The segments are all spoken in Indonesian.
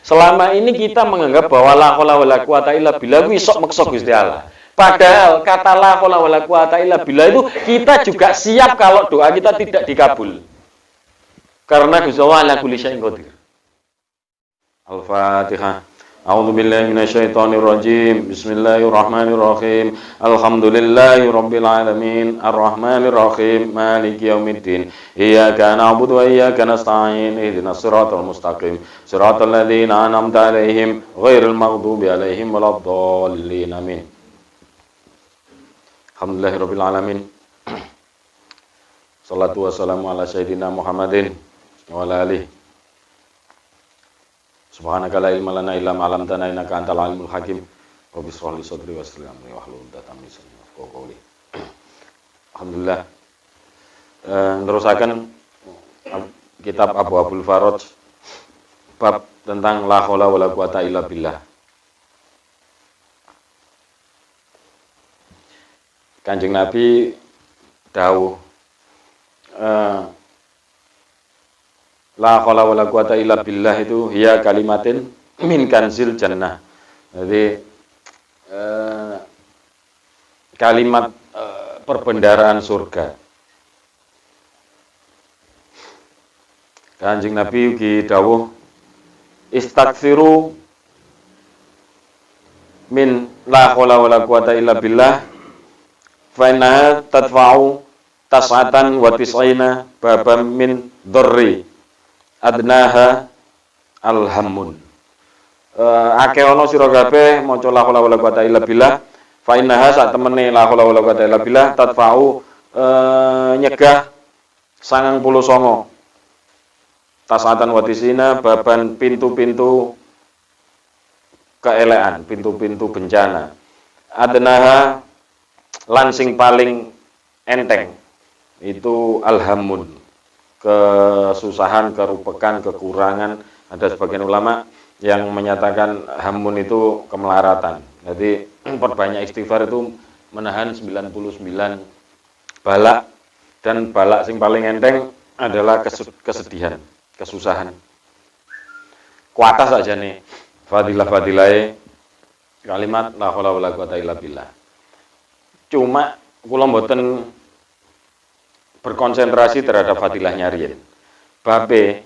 Selama ini kita menganggap bahwa la haula wala quwata illa billah itu sok maksa Gusti Allah. Padahal kata la haula wala quwata illa billah itu kita juga siap kalau doa kita tidak dikabul. Karena Gusti Allah ala kulli syai'in qadir. Al-Fatihah. A'udzu billahi minasyaitonir rajim. Bismillahirrahmanirrahim. Alhamdulillahi rabbil alamin. Arrahmanir rahim. Maliki yaumiddin. Iyyaka na'budu wa iyyaka nasta'in. Ihdinas siratal mustaqim. Siratal ladzina an'amta 'alaihim ghairil maghdubi 'alaihim waladdallin. Amin. Alhamdulillahirabbil alamin. Shalatu wassalamu ala sayyidina Muhammadin wa ala alihi. Subhanaka la ilma lana illa ma 'allamtana innaka antal alimul hakim. Rabbi shrah li sadri wa yassir li amri wahlul 'uqdatam min lisani yafqahu qawli. Alhamdulillah. Nerusaken kitab Abwaabul Faraj bab tentang la haula wala quwata illa billah. Kanjeng Nabi dawuh la haula wala quwata illa billah itu hiya kalimatin min kanzil jannah. Jadi kalimat perbendaharaan surga. Kanjeng Nabi ugi dawuh istaghfiru min la haula wala quwata illa billah fa innaha tadfa'u tas'atan wa tis'ina babam min dzarri adnaha alhammun. Akeh ana sira kabeh maca la haula wala quwata illa billah fa innaha sak temene la haula wala quwata illa billah tadfa'u nyegah 99 tasatan watisina baban pintu-pintu keelean, pintu-pintu bencana. Adnaha lan sing paling enteng itu alhammun, kesusahan, kerupekan, kekurangan. Ada sebagian ulama yang menyatakan hamun itu kemelaratan. Jadi perbanyak istighfar itu menahan 99 balak, dan balak sing paling enteng adalah kesedihan, kesusahan. Kuatas saja nih fadilah-fadilai kalimat la haula wala quwata illa billah. Cuma kula mboten berkonsentrasi terhadap fadilahnya riyen. Babe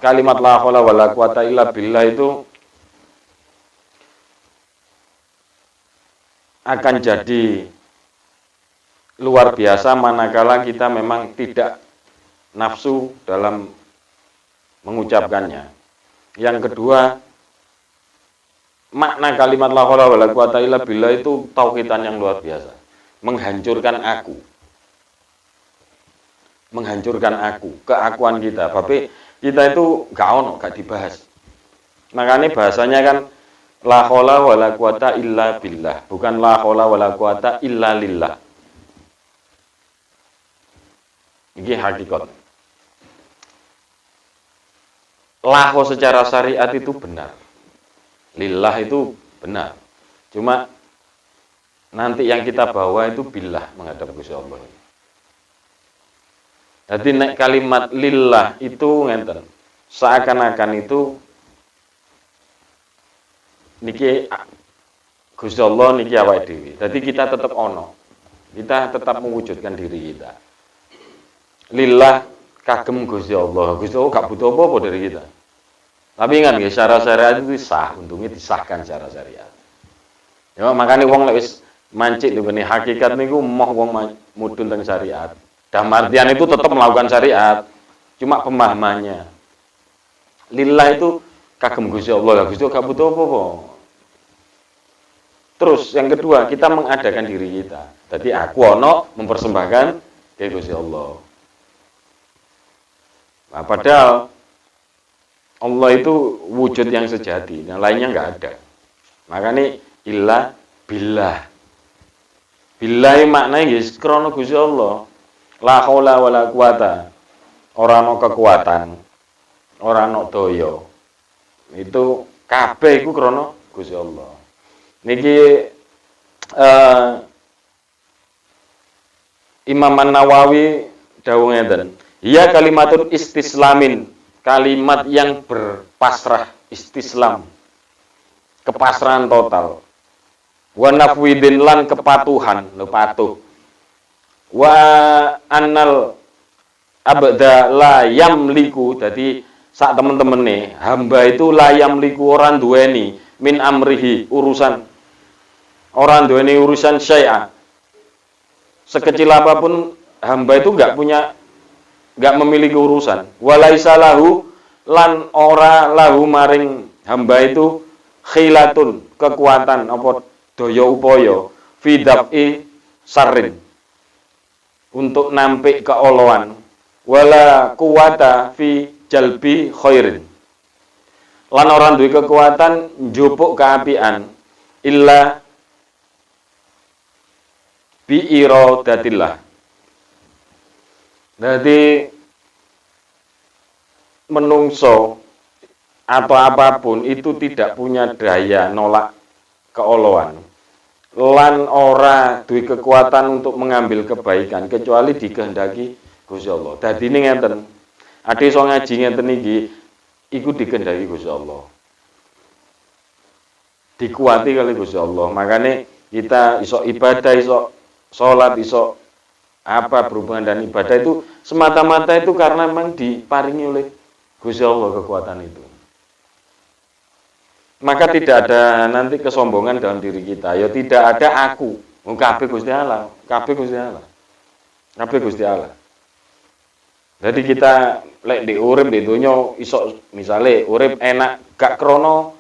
kalimat la haula wala quwata illa billah itu akan jadi luar biasa manakala kita memang tidak nafsu dalam mengucapkannya. Yang kedua, makna kalimat la haula wala quwata illa billah itu tauhidan yang luar biasa. Menghancurkan aku. Menghancurkan aku, keakuan kita. Tapi kita itu gak dibahas. Makanya bahasanya kan la haula wala quwata illa billah, bukan la haula wala quwata illa lillah. Ini hakikat. Lahu secara syariat itu benar. Lillah itu benar. Cuma nanti yang kita bawa itu billah menghadap Gusti Allah. Jadi nek kalimat lillah itu ngenten. Seakan-akan itu niki Gusti Allah niki awake dhewe. Jadi kita tetap ono. Kita tetap mewujudkan diri kita. Lillah kagem Gusti Allah. Gusti Allah gak butuh apa-apa dari kita. Tapi ingat nggih, secara syariat itu sah, untungnya disahkan secara syariat. Ya makanya wong lek wis mancik ngene hakikat niku moh wong mudhun teng syariat. Damartian itu tetap melakukan syariat, cuma pemahamannya. Lillah itu kagem Gusti Allah, Gusti Allah gak butuh apa-apa. Terus yang kedua, kita mengadakan diri kita. Jadi aku ono mempersembahkan ke Gusti Allah. Nah, padahal Allah itu wujud yang sejati, yang lainnya nggak ada. Makanya illa billah. Billah maknanya guys, krana Gusti Allah. La haula wala quwata. Ora ana kekuatan, ora ana daya. Itu kabeh iku krana Gusti Allah. Niki Imam An-Nawawi dawuh ngeten. Ya kalimatun istislamin kalimat yang berpasrah, istislam, kepasrahan total. Wa nafwidin lan kepatuhan, patuh. Wa annal abda la yamliku, jadi sak temen-temene hamba itu la yamliku orang duweni min amrihi urusan, orang duweni urusan syai'a. Sekecil apapun hamba itu enggak memiliki urusan. Walaisa lahu lan ora lahu maring hamba itu khilatun, kekuatan apa daya upaya fi dab'i sarrin, untuk nampik keoloan, wala kuwata fi jalbi khairin, lan orang duwe kekuatan njupuk keapian illa bi iradatillah. Jadi menungso atau apapun itu tidak punya daya nolak keoloan, lan ora duwe kekuatan untuk mengambil kebaikan kecuali dikehendaki Gusti Allah. Dadi ini ngeten, ade iso ngaji ngeten iki iku dikehendaki Gusti Allah, dikuati kali Gusti Allah. Makanya kita iso ibadah, iso sholat, iso apa berhubungan dan ibadah itu semata-mata itu karena memang diparingi oleh Gusti Allah kekuatan itu. Maka tidak ada nanti kesombongan dalam diri kita. Ya tidak ada aku. Kabeh Gusti Allah, kabeh Gusti Allah. Kabeh Gusti Allah. Jadi kita lek di urip di dunya iso misale urip enak gak krono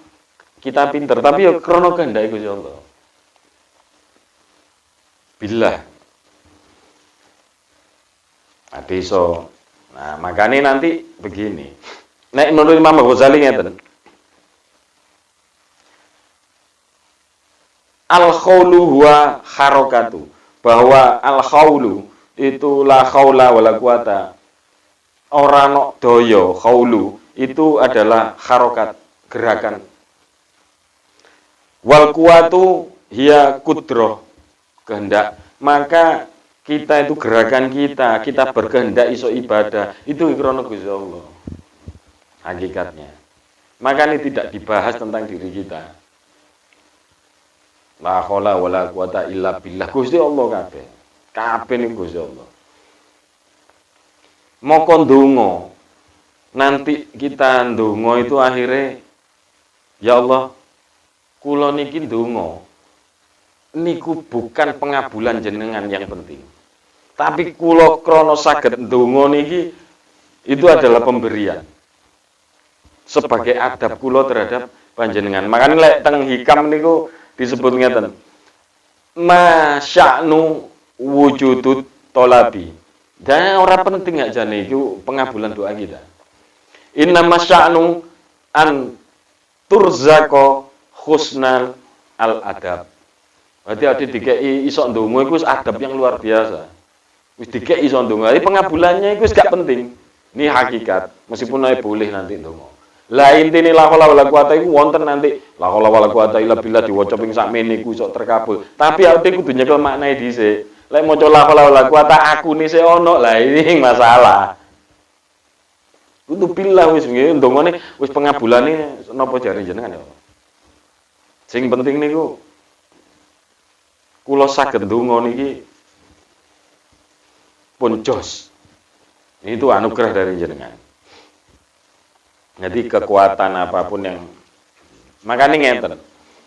kita pinter, tapi ya krono kehendak Gusti Allah. Billah. Iso. Nah, makanya nanti begini. Nek menurut Imam Ghazali ngeten. Al-khawlu huwa harokatu, bahwa al-khawlu itu la khawla wala quwata, ora nok doyo. Khawlu itu adalah harokat, gerakan. Wal quwatu hiya kudroh, kehendak. Maka kita itu gerakan kita berkehendak iso ibadah itu ikrono Gusti Allah hakikatnya. Maka ini tidak dibahas tentang diri kita. La haula wala quwata illa billah, Gusti Allah kabeh. Kabeh niku Gusti Allah. Moko ndonga. Nanti kita ndonga itu akhirnya ya Allah, kula niki ndonga. Niku bukan pengabulan jenengan yang penting. Tapi kula krana saged ndonga niki itu adalah pemberian. Sebagai adab kula terhadap panjenengan. Makanya lek teng hikam niku disebut ngeten, masya'nu wujudut tolabi. Dan orang penting aja nih itu pengabulan doa kita. Inna masya'nu an turzako husnal al adab. Berarti ada dikei iso ndonga iku adab yang luar biasa. Wis dikei iso ndonga. Jadi pengabulannya itu gak penting. Ini hakikat, meskipun naik boleh nanti ndonga. Lah intine la haula wala quwata iku wonten nanti la haula wala quwata illa billah diwaca ping sakmene iku iso terkabul. Tapi awake kudu nyekel maknae dhisik. Lek maca la haula wala quwata akune sik ono, lah ini masalah. Kudu billah wis nggih ndongane wis pengabulane napa jare jenengan ya. Sing penting niku kula saged ndonga niki pun jos. Itu anugerah dari jenengan. Jadi kekuatan apapun yang makanya ngeten.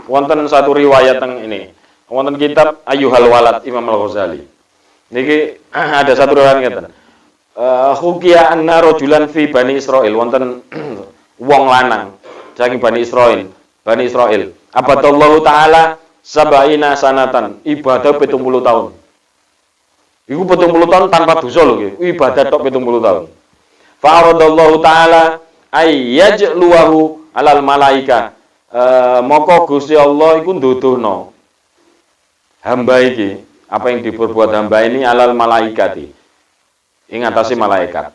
Wonten satu riwayat teng ini. Wonten kitab Ayyuhal Walad Imam Al-Ghazali. Niki ada satu riwayat ngeten. Hukiya anna rajulan fi Bani Israil, wonten wong lanang saking Bani Israil. Bani Israil. Abadallahu taala sabaina sanatan, ibadah 70 tahun. Iku 70 tahun tanpa dosa lho nggih. Ibadah tok 70 tahun. Fa aradallahu taala ayyajluhu alal malaika. Moko Gusti Allah iku nduduhno hamba iki, apa yang diperbuat hamba ini alal malaikati, ing atase malaikat.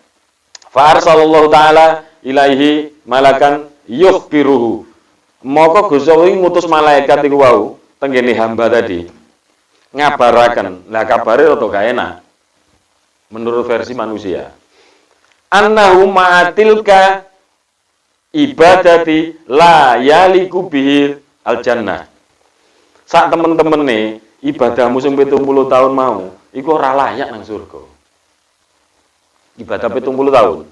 Fa arsalallahu taala ilaihi malakan yukhbiruhu. Moko Gusti Allah ngutus malaikat iku wau tenggene hamba tadi ngabaraken. Lah kabare rada gak enak menurut versi manusia. Annahu ma'atilka ibadati la yaliku bihil al jannah. Sak temen-temen nih ibadahmu sing 70 tahun mau, iku ora layak nang surga. Ibadah 70 tahun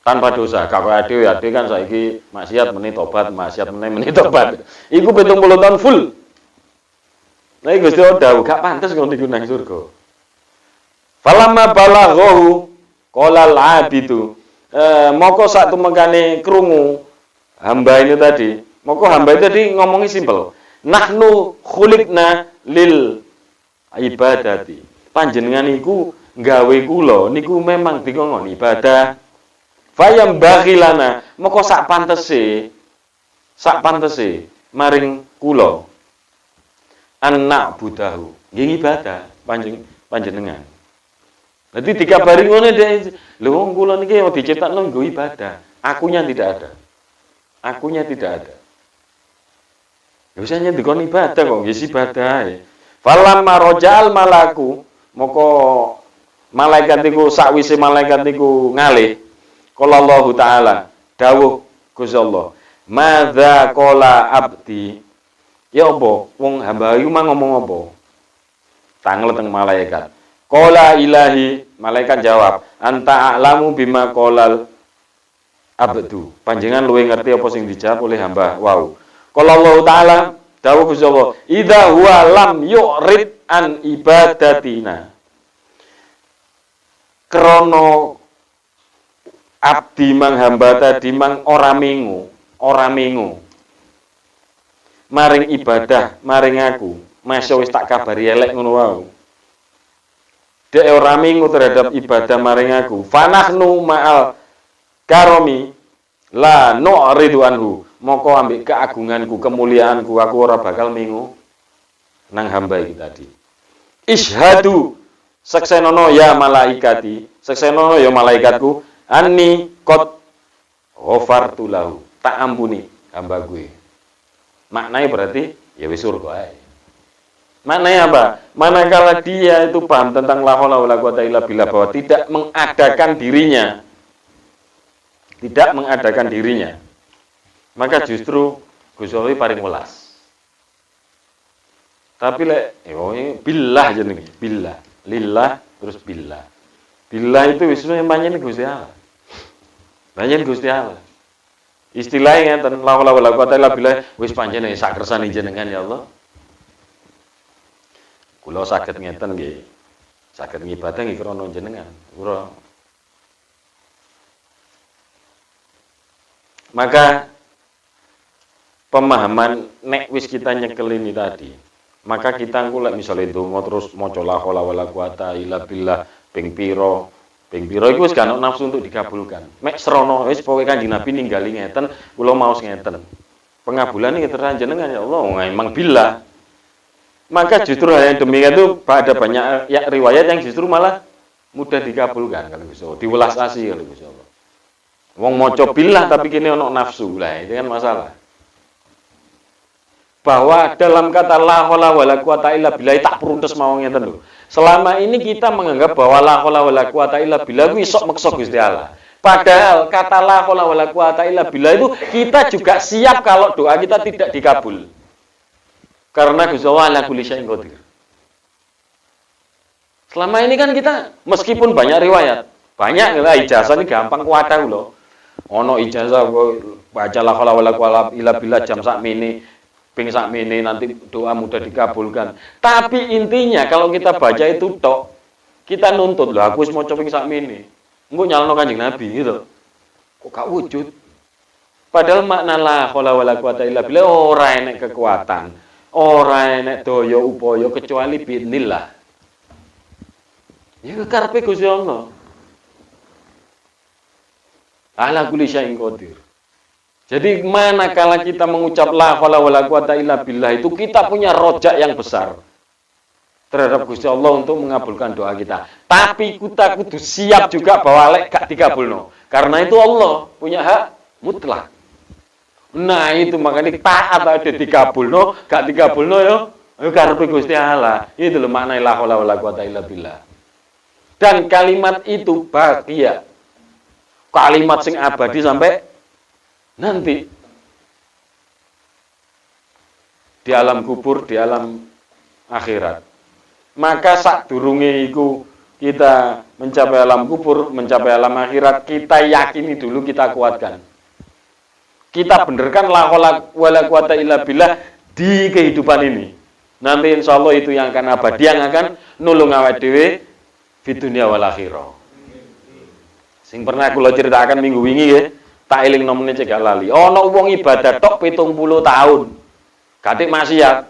tanpa dosa. Kalau ade kan saiki maksiat meneh tobat, maksiat meneh tobat. Iku 70 tahun full. Nah, Gusti Allah gak pantes ngono iku nang surga. Falamma balaghahu qala al-abidu. Moko sak tumekane krungu hamba ini tadi. Moko hamba itu tadi ngomongnya simpel. Nahnu khuliqna lil ibadati. Panjenengan iku gawe kula niku memang dikongkon ibadah. Fayam bakhilana, moko sak pantese maring kula anak budahu. Nggih ibadah panjenengan. Jadi dikabari ngono deh, lho wong kula niki diciptakno nggo ibadah. Akunya tidak ada. Akunya tidak ada. Ya wis nyen dikon ibadah kok nggih ibadah ae. Falamma rajal malaku, moko malaikat niku sakwise malaikat niku ngalih. Qala Allah taala, dawuh Gusti Allah, "Madza qala abdi?" Ya apa? Wong hamba iku mang ngomong apa? Tanglet teng malaikat. Qala ilahi, malaikat jawab, "Anta a'lamu bima qalal abdu." Panjenengan luwih ngerti apa sing dijawab oleh hamba. Wow. Qala Allah taala, dawuh Gusti Allah, "Idza huwa lam yu'rid an ibadatina." Krono abdi mang hamba tadi mang ora mingu maring ibadah maring aku, masya wis tak kabari elek ngono wae. Dek ora mingu terhadap ibadah maring aku. Fanahnu ma'al karomi la nu'ridu anhu. Moko ambek keagunganku, kemuliaanku, aku ora bakal mingu nang hamba iki tadi. Ishadu saksenono ya malaikati, saksenono ya malaikatku, anni qad ghafartu lahu. Tak ampuni hamba gue. Maknanya berarti ya wis surga ae. Maknanya apa? Manakala dia itu paham tentang la haula wala quwata illa billah, bahwa tidak mengadakan dirinya, maka justru Gusti Allah paling welas. Tapi lek billah jenenge, billah, lillah terus billah. Billah itu wis pancen Gusti Allah. Pancen Gusti Allah. Istilahnya ngeten, la haula wala quwata illa billah, wis pancen sak kersane jenengan ya Allah. Kula saged ngeten nggih. Saged ngibadah nggih krana jenengan. Kula. Maka pemahaman nek wis kita nyekel ini tadi, maka kita engko lek misale ndonga terus maca la haula wala quwata illa billah ping pira iku wis gak ono nafsu untuk dikabulkan. Mek srana wis pokoke Kanjeng Nabi ninggali ngeten, kula maos ngeten. Pengabulan iki terang jenengan ya Allah, memang billah. Maka justru hal yang demikian itu ada banyak riwayat yang justru malah mudah dikabulkan kalau bisa, diwelas asih kalau bisa. Wong maca billah tapi kene ono nafsu lah, itu kan masalah. Bahwa dalam kata la haula wala quwata illa billah tak pruntes mawon ngeten lho. Selama ini kita menganggap bahwa la haula wala quwata illa billah kuwi sok meksa Gusti Allah. Padahal kata la haula wala quwata illa billah itu kita juga siap kalau doa kita tidak dikabul. Karena Gusti Allah ala kulli syai'in qadir. Selama ini kan kita meskipun banyak riwayat, banyak lah ijazah ini gampang kuatah lho. Ono ijazah baca la haula wala quwata illa billah jam sakmene, ping sakmene nanti doa mudah dikabulkan. Tapi intinya kalau kita baca itu tok, kita nuntut lho aku wis maca ping sakmene. Engko nyalano Kanjeng Nabi gitu. Kok gak wujud? Padahal makna la haula wala quwata illa billah ora enek kekuatan. Ora enek daya upaya kecuali biidznillah. Ya karepe Gusti Allah. Ala kulli syai'in qadir. Jadi manakala kita mengucap la haula wala quwata illa billah itu kita punya rojak yang besar terhadap Gusti Allah untuk mengabulkan doa kita. Tapi kita kudu siap juga bahwa lek gak dikabulno. Karena itu Allah punya hak mutlak. Nah itu makanya taat ada dikabulno, gak dikabulno yo karepe Gusti Allah. Itu lho makna la haula wala quwata illa billah. Dan kalimat itu bahagia. Kalimat sing abadi sampai nanti di alam kubur, di alam akhirat. Maka sadurunge iku kita mencapai alam kubur, mencapai alam akhirat, kita yakini dulu, kita kuatkan. Kita benarkan la haula wala quwata illa billah di kehidupan ini. Nanti insya Allah itu yang akan abadi, yang akan nulung awake dhewe di dunia wal akhirah. Sing pernah kula ceritakan minggu wingi ya, tak eling nomene cegak lali. Ana wong ibadah tok 70 tahun. Katik maksiat.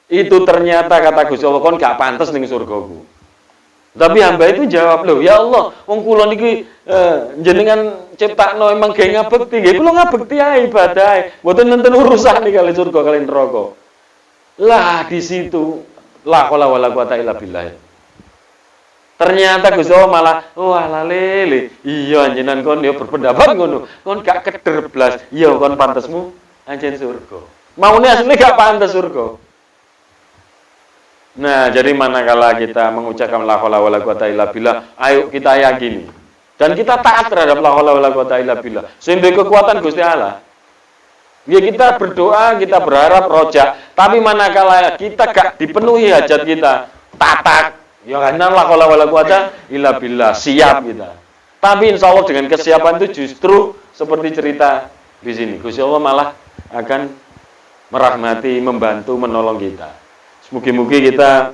Itu ternyata kata Gusti Allah kon gak pantes ning surgaku. Tapi hamba itu jawab, "Loh, ya Allah, wong kula niki jenengan ciptakno emang gawe ngabekti, nggih kula ngabekti ae ibadah. Mboten nenten urusan iki kali surga kali neraka." Lah di situ la haula wala quwata illa billah. Ternyata Gusti Allah malah, "Wah, lele. Iya anjenan kon yo berpendapat ngono. Kon gak keder blas. Iya kon pantesmu anjen surga." Maune asline gak pantes surga. Nah, jadi manakala kita mengucapkan la haula wala quwata illa billah, ayo kita yakini. Dan kita taat terhadap la haula wala quwata illa billah. Sehingga kekuatan Gusti Allah. Ya kita berdoa, kita berharap roja, tapi manakala kita gak dipenuhi hajat kita, tatak, ya karena la haula wala quwata illa billah, siap kita. Tapi insya Allah dengan kesiapan itu justru seperti cerita di sini. Gusti Allah malah akan merahmati, membantu, menolong kita. Mugi-mugi kita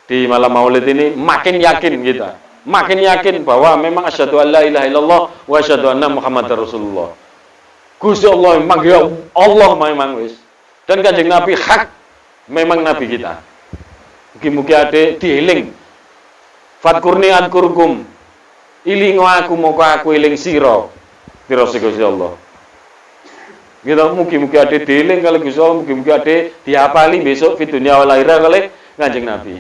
di malam Maulid ini makin yakin kita, makin yakin bahwa memang asyhadu an la ilaha illallah wa asyhadu anna Muhammadar Rasulullah. Gusti Allah memang ya Allah memang wis. Dan Kanjeng Nabi hak memang nabi kita. Mugi-mugi ade dieling. Fadkurni adkurkum. Ilingo aku moko aku eling sira. Pira Gusti Allah. Gitu, mugi-mugi ade dieling kali Gusti Allah, mugi-mugi ade diapali besok di dunia wal akhirah kali Kanjeng Nabi.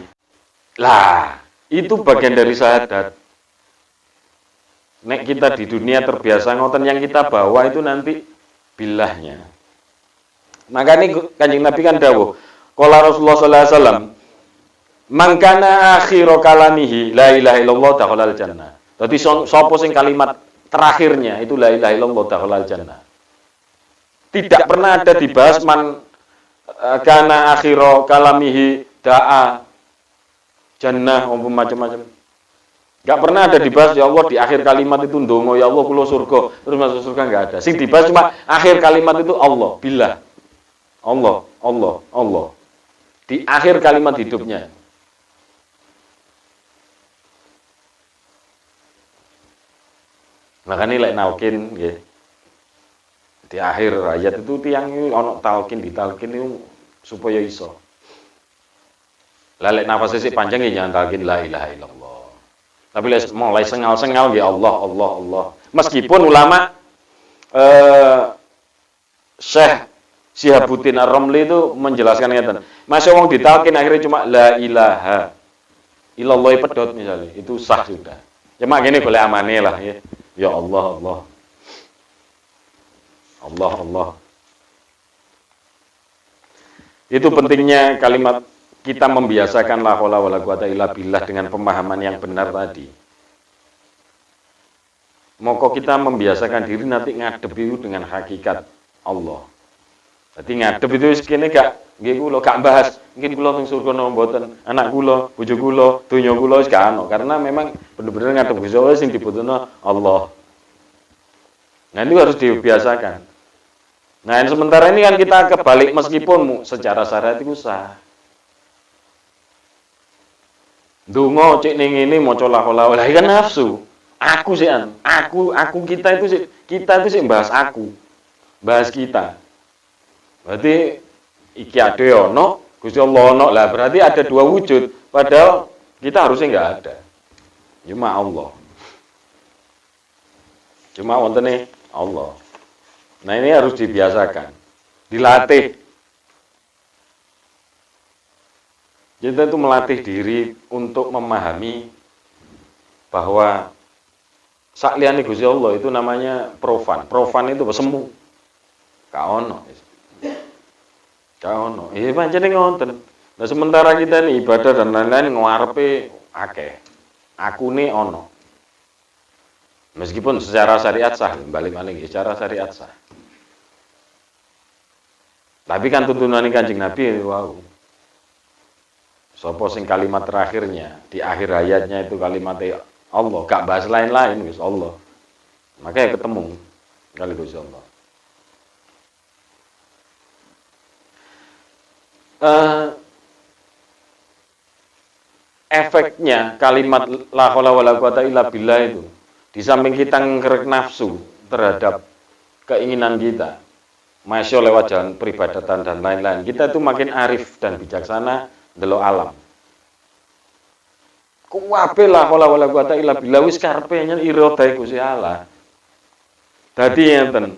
Lah, itu bagian dari syahadat. Nek kita di dunia terbiasa ngoten, yang kita bawa itu nanti bilahnya. Makanya Kanjeng Nabi kan dawuh, qala Rasulullah sallallahu alaihi wasallam, "Man kana akhiru kalamihi la ilaha illallah dakhalal jannah." Dadi sapa sing kalimat terakhirnya itu la ilaha illallah dakhalal jannah. Tidak pernah ada dibahas man kana akhiru kalamihi da'a jannah macam-macam. Enggak pernah ada dibahas ya Allah di akhir kalimat itu ndonga ya Allah kula surga, terus masuk surga enggak ada. Sing dibahas cuma akhir kalimat itu Allah, billah. Allah, Allah, Allah. Di akhir kalimat hidupnya. Makanya lek naukin nggih. Di akhir ayat itu tiang ini ono talkin ditalkin itu supaya iso. Lalek nafas sik panjang ya jangan talkin la ilaha illallah. Tapi mulai sengal-sengal ya Allah Allah Allah. Meskipun ulama Syekh Syihabuddin Ar-Ramli itu menjelaskan ngeten. Masih wong ditalkin akhirnya cuma la ilaha illallah pedot misalnya, itu sah sudah. Cuma gini boleh amane lah ya. Ya Allah Allah. Allah Allah. Itu pentingnya kalimat kita membiasakan la haula wala quwata illa billah dengan pemahaman yang benar tadi. Moko kita membiasakan diri nanti ngadep itu dengan hakikat Allah. Jadi ngadep itu kene gak nggih kula gak bahas mungkin kula ning surga napa mboten, anak kula, bojo kula, donya kula wis gak ono karena memang bener-bener ngadep Gusti Allah sing dibutuhno Allah. Nah itu harus dibiasakan. Nah, sementara ini kan kita kebalik meskipun secara syariat itu sah. Ndonga cek ning ngene maca la haula wala kan nafsu. Aku sih aku kita itu sih bahas aku. Bahas kita. Berarti iki ade ono, Gusti Allah ono. Lah berarti ada dua wujud, padahal kita harusnya enggak ada. Cuma Allah. Cuma wontene Allah. Nah ini harus dibiasakan, dilatih. Kita itu melatih diri untuk memahami bahwa sakliyane Gusti Allah itu namanya profan. Profan itu semu. Ka ono. Ka ono. Iya pancene ngoten. Nah sementara kita ini ibadah dan lain-lain ngarepe akeh. Akune ono. Meskipun secara syariat sah, balik-balik secara syariat sah. Tapi kan tuntunan Kanjeng Nabi wow. Sopo sing kalimat terakhirnya di akhir ayatnya itu kalimat Allah, gak bahas lain-lain wis Allah. Makanya ketemu kali Gusti Allah. Efeknya kalimat la haula wala quwata illa billah itu di samping kita ngerek nafsu terhadap keinginan kita, masya lewat jalan peribadatan dan lain-lain, kita itu makin arif dan bijaksana delok alam. Kuwabe la haula wala quwata illa billah wis karepe nyen iradahe Gusti Allah. Dadi enten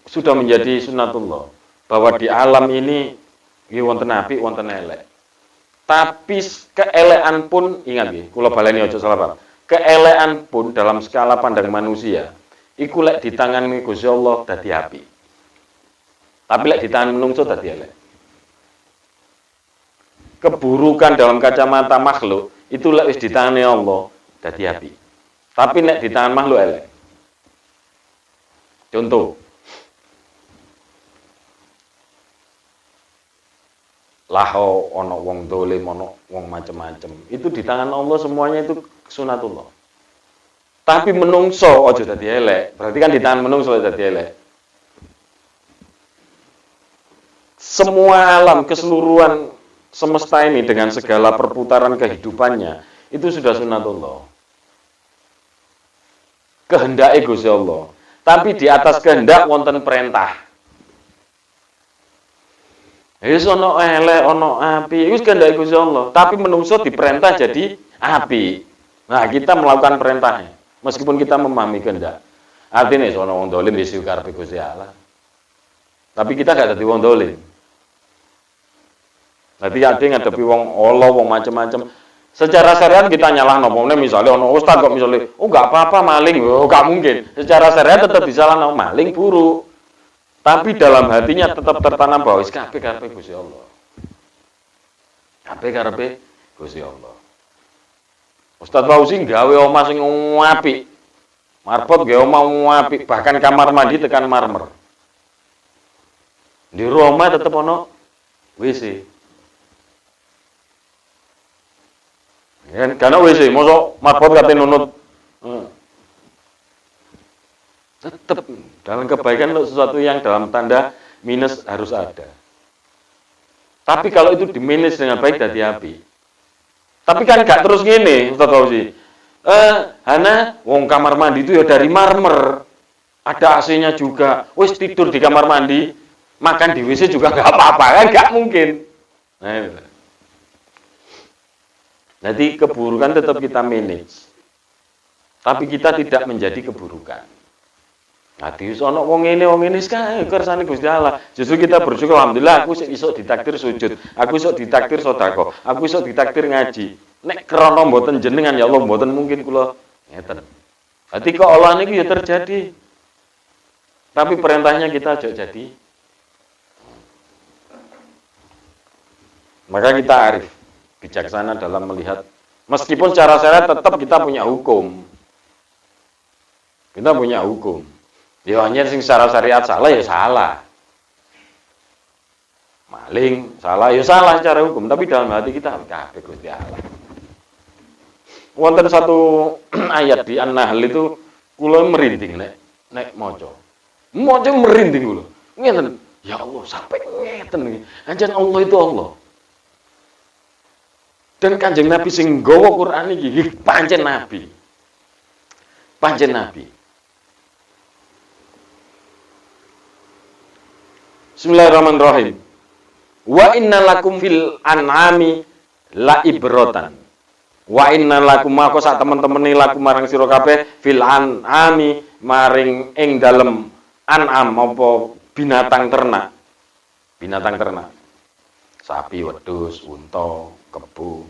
sudah menjadi sunatullah bahwa di alam ini wonten apik wonten elek. Tapi keelekan pun ingat nggih, kula baleni aja salah paham. Keelekan pun dalam skala pandang manusia iku lek di tangan Gusti Allah dadi apik. Tapi lek di tangan menungso dadi elek. Keburukan dalam kacamata makhluk itu lek wis di tangan Allah dadi apik. Tapi lek di tangan makhluk elek. Contoh laho ono wong dolim, ono wong macem-macem. Itu di tangan Allah semuanya itu sunatullah. Tapi menungso ojo dadi elek. Berarti kan di tangan menungso dadi elek. Semua alam keseluruhan semesta ini dengan segala perputaran kehidupannya itu sudah sunatullah. Kehendak Gusti Allah. Tapi di atas kehendak wonten perintah. Wis ono elek, ono api, wis kehendak Gusti Allah. Tapi menungso diperintah jadi api. Nah, kita melakukan perintahnya. Meskipun kita memahami kehendak. Artinya ono wong dolim wis karepe Gusti Allah. Tapi kita gak dadi wong dolim. Dadi ade ngadepi wong Allah, wong macam-macam. Secara syariat kita nyalahno, misalnya ono ustaz kok misalnya, oh gak apa-apa maling, oh gak mungkin. Secara syariat tetap disalahno maling buruk. Tapi dalam hatinya tetap tertanam bahwa wis kabeh karepe Gusti Allah. Kabeh karepe Gusti Allah. Ustaz Fauzi gawe omah sing apik. Marpot gawe omah apik, bahkan kamar mandi tekan marmer. Di rumah tetep ono WC. Ya, karena WC, mosok marpot kate nunut. Tetap dalam kebaikan sesuatu yang dalam tanda minus harus ada. Tapi kalau itu dimanage dengan baik dadi api. Tapi kan gak terus ngene, Ustaz Fauzi. Hana wong kamar mandi itu ya dari marmer. Ada AC-nya juga. Wis tidur di kamar mandi, makan di WC juga gak apa-apa kan gak mungkin. Nah, itu. Jadi keburukan tetap kita manage. Tapi kita tidak menjadi keburukan. Nah, ono wong ngene sekae kersane Gusti Allah. Justru kita bersyukur alhamdulillah aku iso ditakdir sujud, aku iso ditakdir sedekah, aku iso ditakdir ngaji. Nek krana mboten jenengan ya Allah mboten mungkin kula ngeten. Dadi kok Allah niku ya terjadi. Tapi perintahnya kita aja jadi. Maka kita arif, bijaksana dalam melihat meskipun secara syariat tetap kita punya hukum. Kita punya hukum. Ya hanya sing secara syariat salah ya salah. Maling salah ya salah secara hukum, tapi dalam hati kita kabeh Gusti Allah. Wonten satu ayat di An-Nahl itu kula merinding nek maca. Maca merinding kula. Ngeten, ya Allah sampai ngeten iki. Anjen Allah itu Allah. Dan Kanjeng Nabi sing nggawa Quran iki pancen nabi. Pancen nabi. Bismillahirrahmanirrahim. Wa inna lakum fil an'ami la ibratan. Wa inna lakum mako sak temen-temen lakum marang sira kabeh fil an'ami maring ing dalem an'am apa binatang ternak. Binatang ternak. Sapi, wedhus, unta, kebo.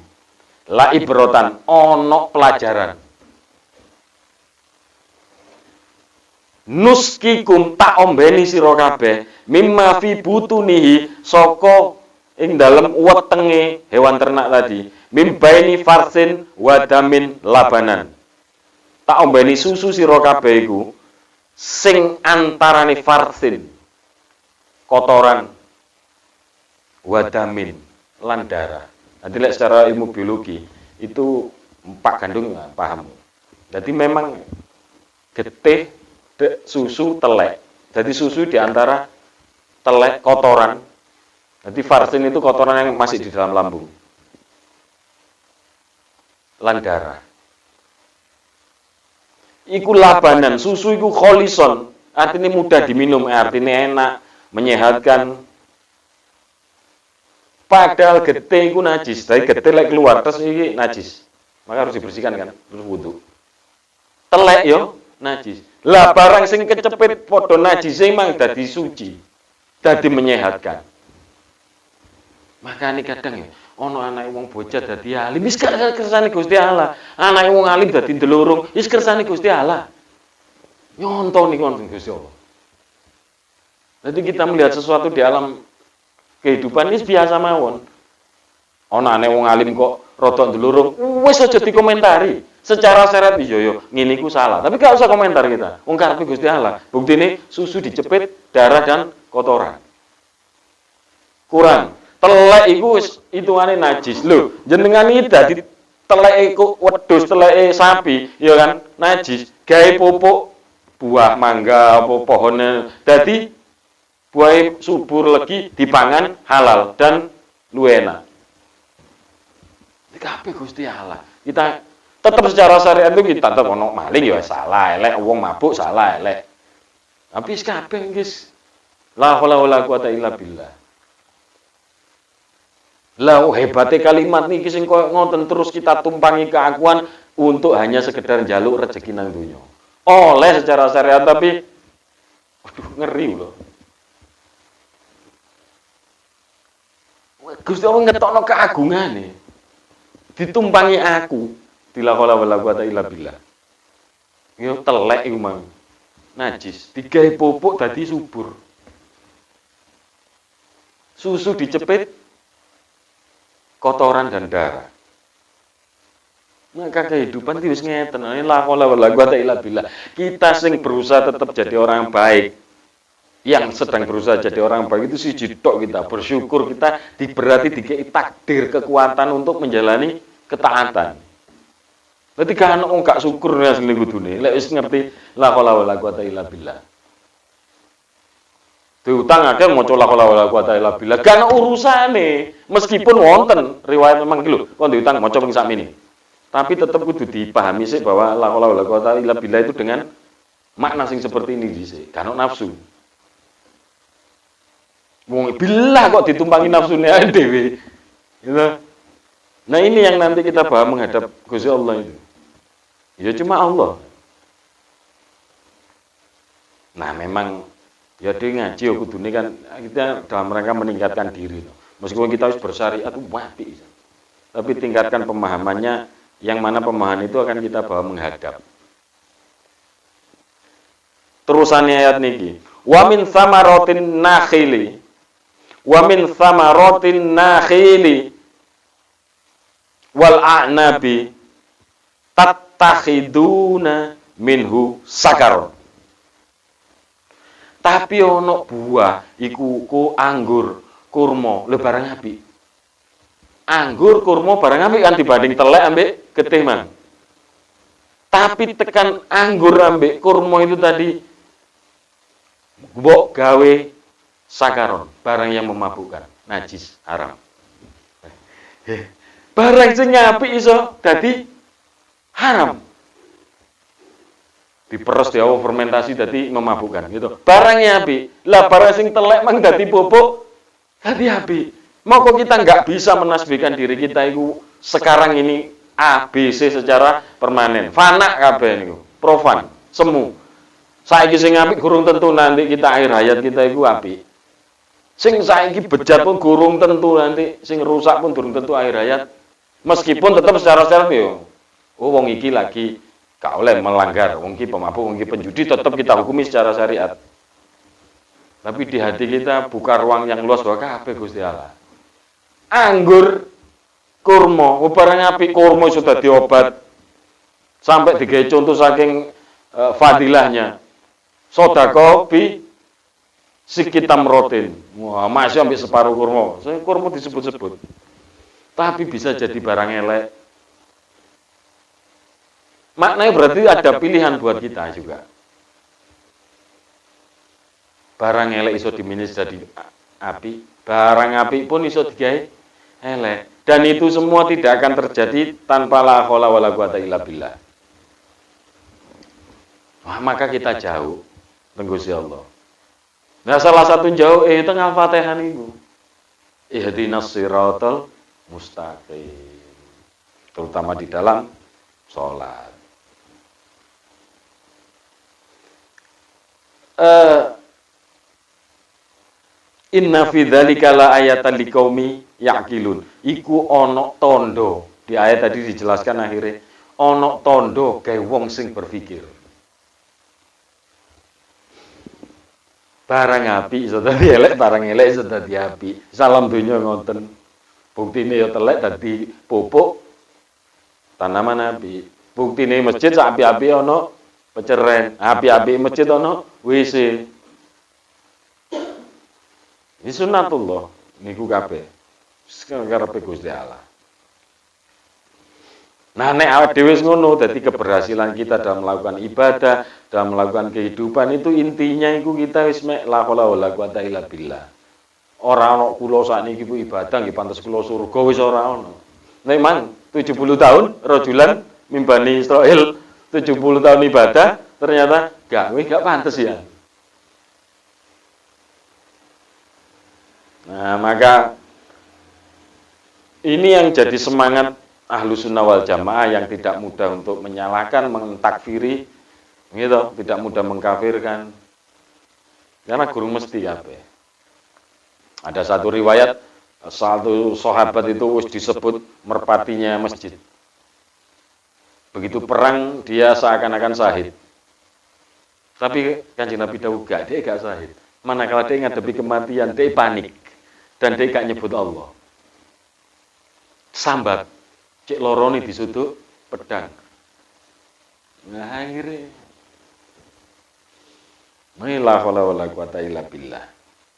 La ibratan ono pelajaran. Nuskikum tak ombeni sira kabeh mimma fi butunihi saka ing dalem wetenge hewan ternak tadi mimbaini farsin wadamin labanan tak ombeni susu sira kabeh iku sing antarane farsin kotoran, wadamin, lan darah. Nanti lihat secara ilmu biologi itu Pak Gandung paham. Jadi memang getih, susu, telek. Jadi susu diantara telek, kotoran. Jadi varsin itu kotoran yang masih di dalam lambung. Lan darah. Iku labanan, susu iku kholison, artinya mudah diminum, artinya enak, menyehatkan. Padahal getih iku najis, dari getih lek keluar terus iki najis. Maka harus dibersihkan kan, terus wudu. Telek yo najis. Lah barang sing kecepit padha najis memang dadi suci. Dadi menyehatkan. Makanya kadang ya ono anak wong bocah dadi alim, wis kersane Gusti Allah. Anak wong alim dadi ndelurung, wis kersane Gusti Allah. Nyonton niku wonten Gusti Allah. Jadi kita melihat sesuatu di alam kehidupan ini biasa mawon. Ono anak wong alim kok rada ndelurung, wis aja dikomentari. Secara syariat iya ngene iku salah, tapi gak usah komentar kita. Wong karepe Gusti Allah. Buktine susu dicepit, darah dan kotoran. Kurang telek iku wis hitungane najis. Lho, jenengan iki dadi teleke wedhus, teleke sapi, ya kan? Najis. Gawe pupuk buah mangga apa pohone. Dadi buah subur legi dipangan halal dan luwih enak. Kabeh Gusti Allah. Kita tetap secara syariat itu kita tetap ono maling ya salah elek, wong mabuk salah elek. Tapi kabeh guys. La haula wala quwata illa billah. Lah hebatnya kalimat niki sing koyo ngoten terus kita tumpangi keakuan untuk hanya sekedar njaluk rezeki nang donya. Oleh secara syariat tapi waduh ngeri loh. Gusti Allah ngetokno keagungane. Ditumpangi aku. Bila haula wala quwata illa billah. Yo telek iku mang. Najis, digawe pupuk dadi subur. Susu dicepit kotoran dan darah. Maka kehidupan itu wis ngeten. La haula wala quwata illa billah. Kita sing berusaha tetap jadi orang baik. Yang sedang berusaha jadi orang baik itu siji tok kita. Bersyukur kita berarti dikei takdir kekuatan untuk menjalani ketaatan. Berarti kan wong gak syukur ya sing kudune. Lek wis ngerti la haula wala quwata illa billah. Diutang akeh maca la haula wala quwata illa billah. Kan urusane meskipun wonten riwayat memang iki lho, kon diutang maca ping sakmene. Tapi tetap kudu dipahami sih bahwa la haula wala quwata illa billah itu dengan makna sing seperti ini dhisik. Kan nafsu. Wong billah kok ditumpangi nafsune dhewe. Gitu. Nah ini yang nanti kita bahas menghadap Gusti Allah itu. Ya cuma Allah. Nah memang ya dia ngaji ya kudune kan kita dalam rangka meningkatkan diri. Meskipun kita harus bersyariat itu apik. Tapi tingkatkan pemahamannya yang mana pemahaman itu akan kita bawa menghadap. Terusannya ayat niki. Wa min thamaratin nakhili. Wa min thamaratin nakhili wal a'nabi tattakhiduna minhu sakaron. Tapi ono buah iku anggur, kurma, lho barang apik. Anggur, kurma barang apik kan dibanding telek ambek getih man. Tapi tekan anggur ambek kurma itu tadi mbok gawe sakaron, barang yang memabukkan, najis, haram. Barang sing apik iso dadi haram. Diperes dia fermentasi dadi memabukkan gitu. Barangnya apik. Lah barang sing telek mang dadi pupuk dadi apik. Moko kita nggak bisa menasbihkan diri kita itu sekarang ini A, B, C secara permanen. Fana kabeh niku. Profan, semu. Saiki sing apik gurung tentu nanti kita akhir hayat kita iku apik. Sing saiki bejat pun gurung tentu nanti sing rusak pun durung tentu akhir hayat. Meskipun tetap secara syariat yo. Oh wong iki lagi gak oleh melanggar, wong iki pemabuk, wong iki penjudi tetap kita hukumi secara syariat. Tapi di hati kita buka ruang yang luas bahwa kabeh Gusti Allah. Anggur, kurma, barang apik kurma sudah diobat. Sampai digawe contoh saking fadilahnya. Sedekah bi Sikitam rotin. Wah, masih ambil separuh kurma. Saya kurma disebut-sebut. Tapi bisa jadi barang elek. Maknanya berarti ada pilihan buat kita juga. Barang elek iso diminus jadi api, barang api pun iso digawe elek. Dan itu semua tidak akan terjadi tanpa la haula wala quwata illa billah. Wah, maka kita jauh tenggusi Allah. Nah, salah satu jauh tengah Al-Fatihah niku. Ihdinas siratal mustaqim. Terutama di dalam sholat. Inna fi dzalika la ayatan liqaumi yaqilun. Iku ana tondo. Di ayat tadi dijelaskan akhirnya ana tondo gawe wong sing berpikir. Barang api iso dadi elek, barang elek iso dadi api. Salam donya ngoten. Buktine ya telek dadi pupuk tanaman api. Buktine masjid sak api-api ana peceren, api-api masjid ana WC. Ini sunatullah niku kabeh. Karepe Gusti Allah. Nah, nek awake dhewe ngono, dadi keberhasilan kita dalam melakukan ibadah, dalam melakukan kehidupan itu intinya iku kita wis mek la haula wala quwata illa billah. Ora ana kula sakniki ku ibadah nggih pantes kula surga wis ora ana. Memang 70 tahun rajulan mimbani Israel 70 tahun ibadah ternyata gak pantes ya. Nah, maka ini yang jadi semangat Ahlus Sunnah wal Jamaah yang tidak mudah untuk menyalahkan, mentakfiri, gitu, tidak mudah mengkafirkan. Karena gurung mesti kabeh. Ada satu riwayat, satu sahabat itu wis disebut merpatinya masjid. Begitu perang dia seakan-akan syahid. Tapi Kanjeng Nabi dawuh dia gak syahid. Manakala dia ngadepi kematian, dia panik dan dia gak nyebut Allah. Sambat, cek loroni disuduk pedang. Nah, akhirnya la haula wala quwata illa billah.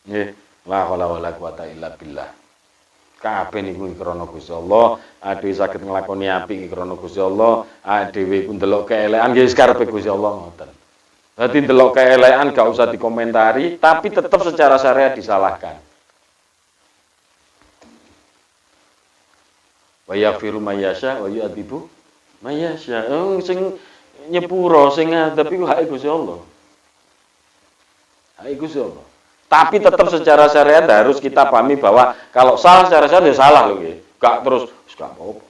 Nggih, la haula wala quwata illa billah. Kabeh niku krana Gusti Allah, adewe saged nglakoni apik krana Gusti Allah, adewe ku ndelok keelekan nggih karepe Gusti Allah ngoten. Dadi ndelok keelekan gak usah dikomentari, tapi tetap secara syariat disalahkan. Wa yaghfiru mayyasha wa yu'adzibu mayyasha. Sing nyepuro sing ngadep iku hak Gusti Allah. Hak Gusti Allah. Tapi tetap secara syariat harus kita pahami bahwa kalau salah secara syariat ya salah lho nggih. Gak terus gak apa-apa.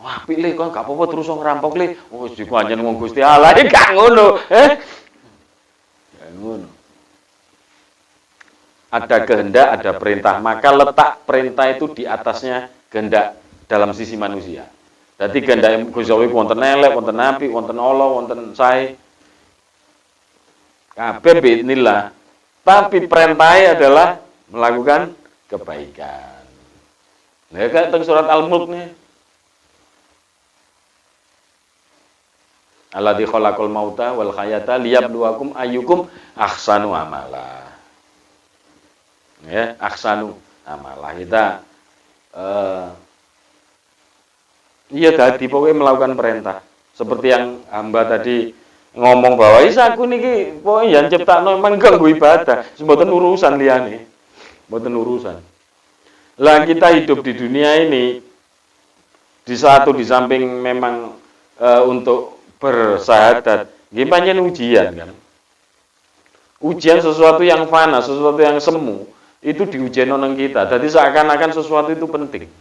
Wah, pilih kok gak apa-apa terus ngerampok le. Wis iku anjen wong Gusti Allah gak ngono, Gak ngono. Ada kehendak, ada perintah, maka letak perintah itu di atasnya kehendak dalam sisi manusia. Jadi kehendak Gusti Allah wonten elek, wonten apik, wonten ala, wonten sae. Kabeh biidznillah. Tapi perintahnya adalah melakukan kebaikan. Nah, kayak teng surat Al-Mulk nih. Alladzi khalaqal mauta wal hayata liyabluwakum ayyukum ahsanu amala. Ya, ahsanu amalah kita iya tadi pokoknya melakukan perintah seperti yang hamba tadi ngomong bahwa aku niki pokoknya yang ciptakno memang ganggu ibadah mboten urusan liyane mboten urusan lah kita hidup di dunia ini di samping memang untuk bersahadat nggih pancen ujian kan ujian sesuatu yang fana sesuatu yang semu itu diuji nang kita. Jadi seakan-akan sesuatu itu penting.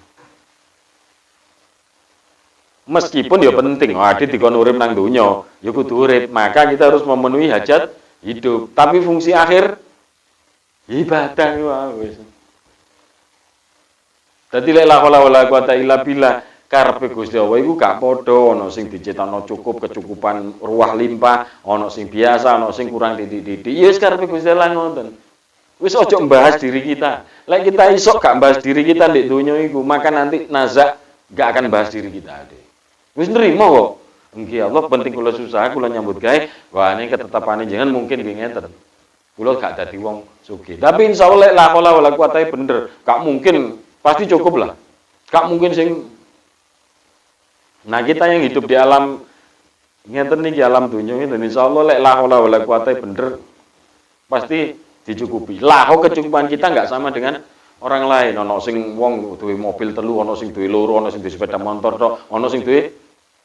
Meskipun ya penting, ade dikon urip nang donya, ya kudu urip, maka kita harus memenuhi hajat hidup. Tapi fungsi akhir ibadah wis. Dadi la haula wala quwata illa billah karepe Gusti Allah iku gak padha ana sing diciptakno cukup kecukupan ruah limpah, ana sing biasa, ana sing kurang titik-titik. Ya wis karepe Gusti Allah ngoten. Wis ojo membahas diri kita. Lek kita isok gak bahas diri kita ndek donya iku, maka nanti nazak gak akan bahas diri kita. Wis nrimo kok. Nggih Allah penting kula susah kula nyambut gawe, wah ini ketetapane jenengan mungkin nggih ngeten. Kula gak dadi wong sugih. Tapi insyaallah lek la haula wala quwata bener, gak mungkin pasti cukup lah. Gak mungkin sing. Nah, kita yang hidup di alam ngeten niki alam dunya ngeten insyaallah lek la haula wala quwata bener pasti dicukupi. Lah kecukupan kita nggak sama dengan orang lain. Ono sing wong duwe mobil telu, ono sing duwe loro, ono sing duwe sepeda motor tok, ono sing duwe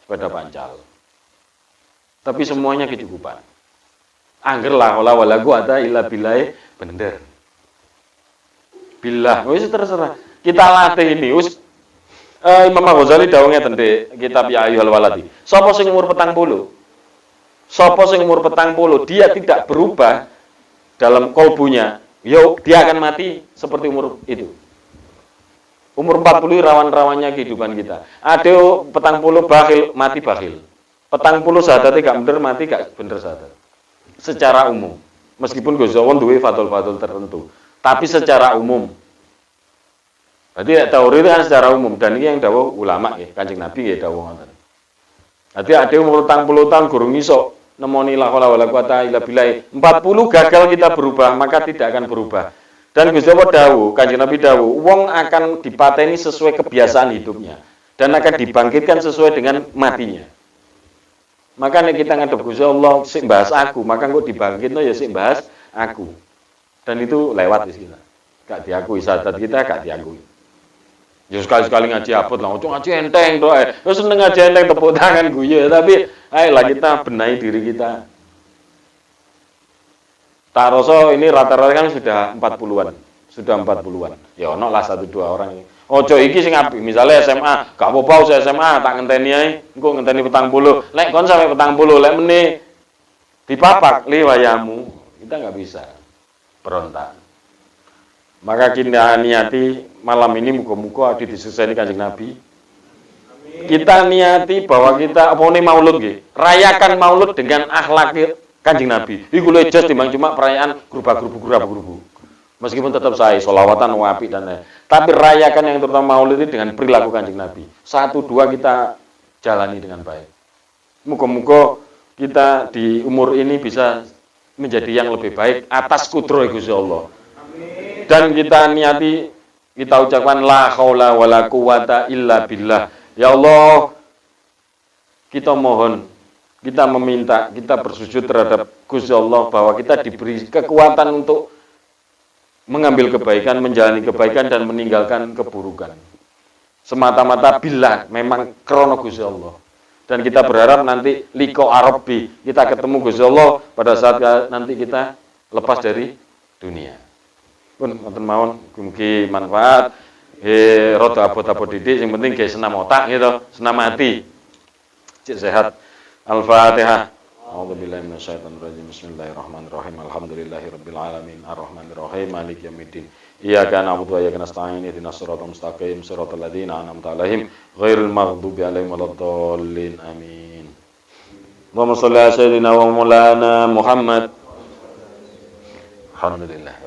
sepeda pancal. Tapi semuanya kecukupan. Angger la haula wala quwata illa billah bener. Billah wis terserah. Kita latih ini wis Imam Ghazali dawuh ngeten di kitab Ya Ayyuhal Waladi. Sapa sing umur 40? Sapa sing umur 40 dia tidak berubah dalam kolbunya, yo dia akan mati seperti umur itu. Umur 40 rawan-rawannya kehidupan kita. Ada 40 bakhil, mati bakhil. 40 sadate gak bener, mati gak bener sadat. Secara umum. Meskipun Gusti Allah duwe fadl-fadl tertentu, tapi secara umum. Berarti teori itu kan secara umum dan ini yang dawuh ulama nggih, Kanjeng Nabi nggih dawuh ngoten. Berarti ada umur 40 tahun gurung iso nemoni la haula wala quwata illa billah. 40 gagal kita berubah, maka tidak akan berubah. Dan Gusti Allah dawuh, Kanjeng Nabi dawuh, wong akan dipateni sesuai kebiasaan hidupnya dan akan dibangkitkan sesuai dengan matinya. Maka nek kita ngadep Gusti Allah sik bahas aku, maka kok dibangkitno ya sik bahas aku. Dan itu lewat di sini. Gak diakui sadat kita gak diakui. Ya sekali-sekali ngaji abot lah, ojo ngaji enteng toh. Terus seneng ngaji enteng tepuk tangan guyu, tapi ayolah kita benahi diri kita. Tak rasa ini rata-rata kan sudah 40-an. Sudah 40-an. Ya ono lah 1-2 orang. Ojo iki sing apik, misale SMA, gak apa-apa usah SMA tak ngenteni ae, engko ngenteni 40. Lek kon sampe 40, lek meneh dipapak li wayamu, kita nggak bisa berontak. Maka kita niati malam ini muga-muga adi disuseni Kanjeng Nabi. Kita niati bahwa kita apa nih maulud nggih. Rayakan maulud dengan akhlak Kanjeng Nabi. Iku luwih jos timbang cuma perayaan grup-grup. Meskipun tetap saya sholawatan apik dan lain. Tapi rayakan yang terutama maulud itu dengan perilaku Kanjeng Nabi. 1-2 kita jalani dengan baik. Muga-muga kita di umur ini bisa menjadi yang lebih baik atas kudroh Gusti Allah. Dan kita niati, kita ucapkan la haula wala quwata illa billah. Ya Allah, kita mohon, kita meminta, kita bersujud terhadap Gusti Allah bahwa kita diberi kekuatan untuk mengambil kebaikan, menjalani kebaikan dan meninggalkan keburukan. Semata-mata billah, memang krono Gusti Allah. Dan kita berharap nanti liko arabi, kita ketemu Gusti Allah pada saat nanti kita lepas dari dunia. Pun wonten mawon mugi manfaat rada abot-abot didik sing penting ge senam otak gitu, senam hati. Cek sehat. Al-Fatihah. A'udzubillahi minasyaitonir rajim. Bismillahirrahmanirrahim. Alhamdulillahirabbil alamin. Arrahmanirrahim. Maliki yaumiddin. Iyyaka na'budu wa iyyaka nasta'in. Ihdinas siratal mustaqim. Siratal ladzina an'amta 'alaihim ghairil maghdubi 'alaihim waladdallin. Amin. Allahumma shalli ala sayyidina wa maulana Muhammad. Alhamdulillah.